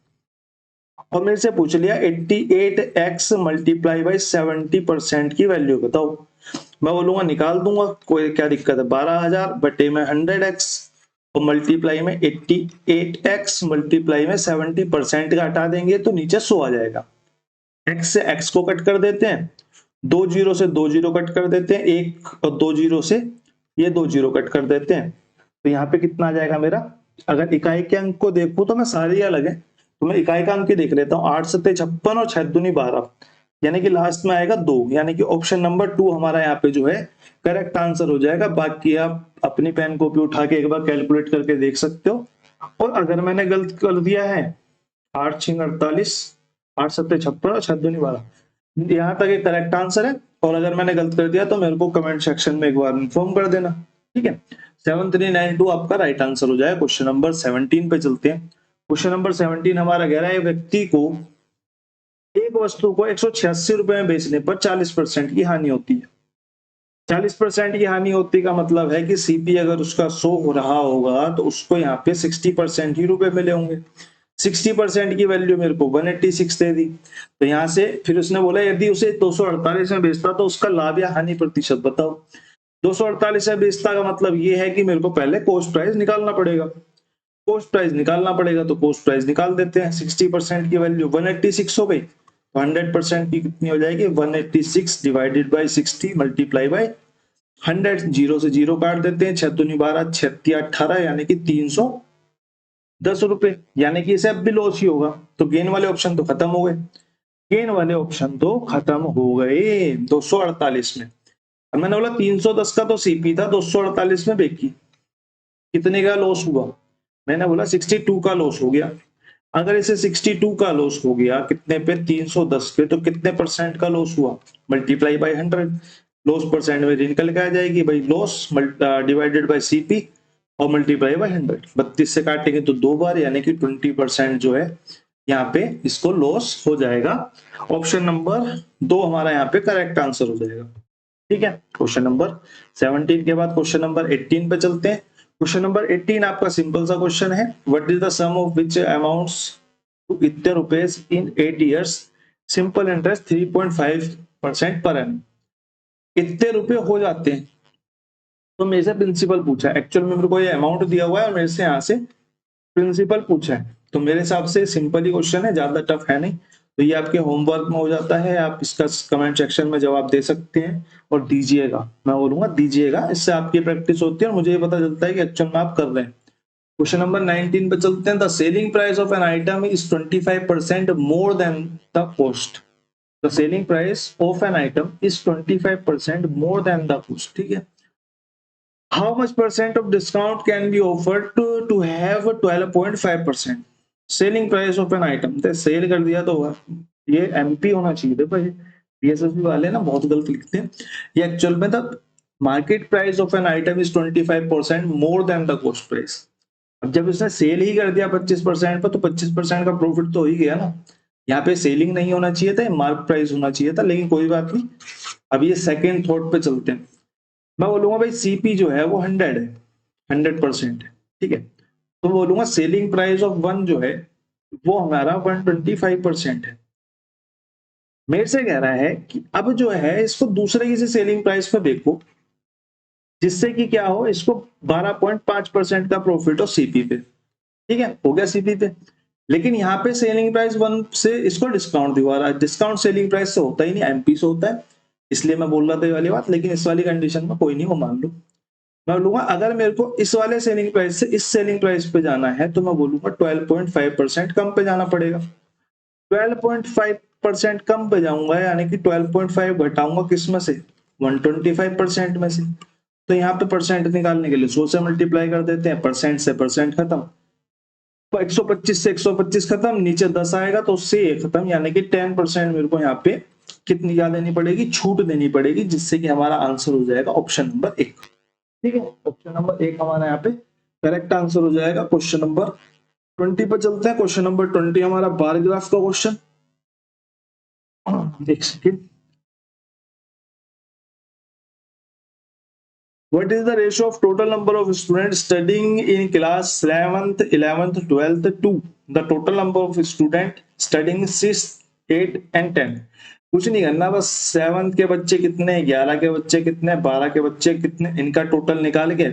और मेरे से पूछ लिया 88x मल्टीप्लाई बाई 70% की वैल्यू बताओ। मैं बोलूंगा निकाल दूंगा, कोई क्या दिक्कत है, 12,000 बटे में 100x और मल्टीप्लाई में 88x मल्टीप्लाई में 70% का हटा देंगे तो नीचे 100 आ जाएगा। x से x को कट कर देते हैं, 2 जीरो से 2 जीरो कट कर देते हैं, 1 और 2 जीरो से ये 2 जीरो कट कर देते हैं, तो यहाँ पे कितना आ जाएगा मेरा। अगर इकाई के अंक को देखूं तो मैं सारे अलग है, तो मैं इकाई का अंक ही देख लेता हूँ, 8 सत्ते 56 और 6 दूनी 12, यानी कि लास्ट में आएगा 2, यानी कि ऑप्शन नंबर 2 हमारा यहाँ पे जो है करेक्ट आंसर हो जाएगा। बाकी आप अपनी पेन कॉपी उठा के एक बार कैलकुलेट करके देख सकते हो। और अगर मैंने गलत कर दिया है 8 6 48, 8 सत्ते 56 और 6 दूनी 12, यहाँ तक एक करेक्ट आंसर है। और अगर मैंने गलत कर दिया तो मेरे को कमेंट सेक्शन में एक बार इन्फॉर्म कर देना, ठीक है। 7392 आपका राइट आंसर हो जाएगा। क्वेश्चन नंबर 17 पे चलते हैं। क्वेश्चन नंबर 17 हमारा कह रहा है व्यक्ति को एक वस्तु को 186 रुपए में बेचने पर 40% की हानि होती है। 40% की हानि होती का मतलब है कि सीपी अगर उसका 100 हो रहा होगा तो उसको यहाँ पे 60% ही रुपए मिले होंगे। 60% की वैल्यू मेरे को 186 दे दी, तो यहाँ से फिर उसने बोला यदि उसे 248 में बेचता तो उसका लाभ या हानि प्रतिशत बताओ। 248 में बेचता का मतलब ये है कि मेरे को पहले कॉस्ट प्राइस निकालना पड़ेगा, कॉस्ट प्राइस निकालना पड़ेगा, तो कॉस्ट प्राइस निकाल देते हैं। 60% की वैल्यू 186 हो गई, तो 100% की कितनी हो जाएगी 186 divided by 60 multiply by 100, zero से जीरो काट देते हैं, 6 दूनी 12 6 18 यानी कि 310 रुपए, यानी कि इसे अब भी लॉस ही होगा। तो गेन वाले ऑप्शन तो खत्म हो गए, गेन वाले ऑप्शन तो खत्म हो गए 248 में। अब मैंने बोला 310 का तो सीपी था, 248 में बेकी, कितने का लॉस हुआ। मैंने बोला 62 का लॉस हो गया। अगर इसे 62 का लॉस हो गया कितने पे, 310 पे, तो कितने परसेंट का लॉस हुआ, मल्टीप्लाई बाय 100। लॉस परसेंट में निकल के आ जाएगी भाई, लॉस डिवाइडेड बाय सीपी और मल्टीप्लाई बाय 100। 32 से काटेंगे तो 2 बार, यानी कि 20% जो है यहाँ पे इसको लॉस हो जाएगा। ऑप्शन नंबर 2 हमारा यहाँ पे करेक्ट आंसर हो जाएगा। ठीक है, क्वेश्चन नंबर 17 के बाद क्वेश्चन नंबर 18 पे चलते हैं। क्वेश्चन नंबर 18 आपका सिंपल सा क्वेश्चन है, what is the sum of which amounts to इतने rupees in 8 years, simple interest 3.5% per annum. कितने रुपए हो जाते हैं, तो मेरे से प्रिंसिपल पूछा है। एक्चुअल में मेरे को ये अमाउंट दिया हुआ है और मेरे से यहाँ से प्रिंसिपल पूछा है, तो मेरे हिसाब से सिंपल ही क्वेश्चन है, ज्यादा टफ है नहीं। तो ये आपके होमवर्क में हो जाता है, आप इसका कमेंट सेक्शन में जवाब दे सकते हैं और दीजिएगा, मैं बोलूंगा दीजिएगा, इससे आपकी प्रैक्टिस होती है और मुझे ये पता चलता है कि एक्चुअल में आप कर रहे हैं। क्वेश्चन नंबर 19 पे चलते हैं। The selling price of an item is 25% more than the cost. The selling price of an item is 25% more than the cost. ठीक है, how much percent of discount can be offered to have 12.5%। Selling price of an item, तो sell कर दिया तो ये MP होना चाहिए था भाई, बीएसएसबी वाले ना बहुत गलत लिखते हैं। ये एक्चुअल में the market price of an item is 25% more than the cost price. अब जब इसने सेल ही कर दिया 25% पर, तो 25% का प्रॉफिट तो हो ही गया ना। यहाँ पे सेलिंग नहीं होना चाहिए था, मार्क प्राइस होना चाहिए था, लेकिन कोई बात नहीं। अब ये सेकेंड थॉट पे चलते हैं। मैं बोलूंगा भाई सीपी जो है वो 100 है, 100% है। ठीक है, तो बोलूंगा सेलिंग प्राइस ऑफ 1 जो है वो हमारा 125% है। मेरे से कह रहा है कि अब जो है इसको दूसरे किसी सेलिंग प्राइस पे देखो, जिससे कि क्या हो, इसको 12.5% का प्रॉफिट हो सीपी पे। ठीक है, हो गया सीपी पे। लेकिन यहाँ पे सेलिंग प्राइस 1 से इसको डिस्काउंट दिवा रहा है, डिस्काउंट सेलिंग प्राइस से होता ही नहीं, एमपी से होता है, इसलिए मैं बोल रहा था ये वाली बात। लेकिन इस वाली कंडीशन में कोई नहीं, वो मान लो। मैं बोलूंगा अगर मेरे को इस वाले सेलिंग प्राइस से इस सेलिंग प्राइस पे जाना है, तो मैं बोलूंगा 12.5% कम पे जाना पड़ेगा। 12.5% कम पे जाऊंगा, यानी कि 12.5 घटाऊंगा किस में से, 125% में से। तो यहाँ पे परसेंट निकालने के लिए 100 से मल्टीप्लाई कर देते हैं, परसेंट से परसेंट खत्म, तो 125 से 125 खत्म, नीचे 10 आएगा तो उससे ये खत्म, यानी कि 10% मेरे को यहाँ पे कितनी क्या देनी पड़ेगी, छूट देनी पड़ेगी, जिससे कि हमारा आंसर हो जाएगा ऑप्शन नंबर 1। ठीक है, ऑप्शन नंबर 1 हमारा यहाँ पे करेक्ट आंसर हो जाएगा। क्वेश्चन नंबर 20 पर चलते हैं। क्वेश्चन नंबर 20 हमारा बार ग्राफ का क्वेश्चन। एक second. What is the ratio of total number of students studying in class 11th, 11th, 12th to the total number of students studying 6th, 8th and 10th? कुछ नहीं करना, बस 7th के बच्चे कितने, 11 के बच्चे कितने, 12 के बच्चे कितने, इनका टोटल निकाल के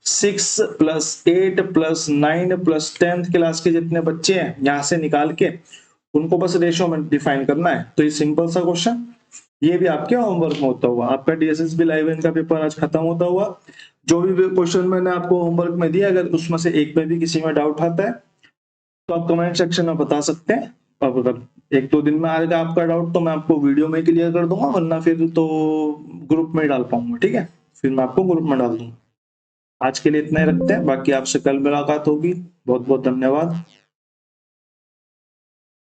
6 plus 8 plus 9 plus 10th class के जितने बच्चे हैं यहाँ से निकाल के उनको बस रेशियो में डिफाइन करना है। तो ये सिंपल सा क्वेश्चन, ये भी आपके होमवर्क में होता हुआ, आपका डीएसएसबी लाइव का पेपर आज खत्म होता हुआ, जो भी क्वेश्चन मैंने आपको होमवर्क में दिया, अगर उसमें से एक में भी किसी में डाउट आता है तो आप कमेंट सेक्शन में बता सकते हैं। और अगर 1-2 दिन में आएगा आपका डाउट तो मैं आपको वीडियो में क्लियर कर दूंगा, वरना फिर तो ग्रुप में डाल पाऊंगा। ठीक है, फिर मैं आपको ग्रुप में डाल दूंगा। आज के लिए इतना ही रखते हैं, बाकी आपसे कल मुलाकात होगी। बहुत बहुत धन्यवाद।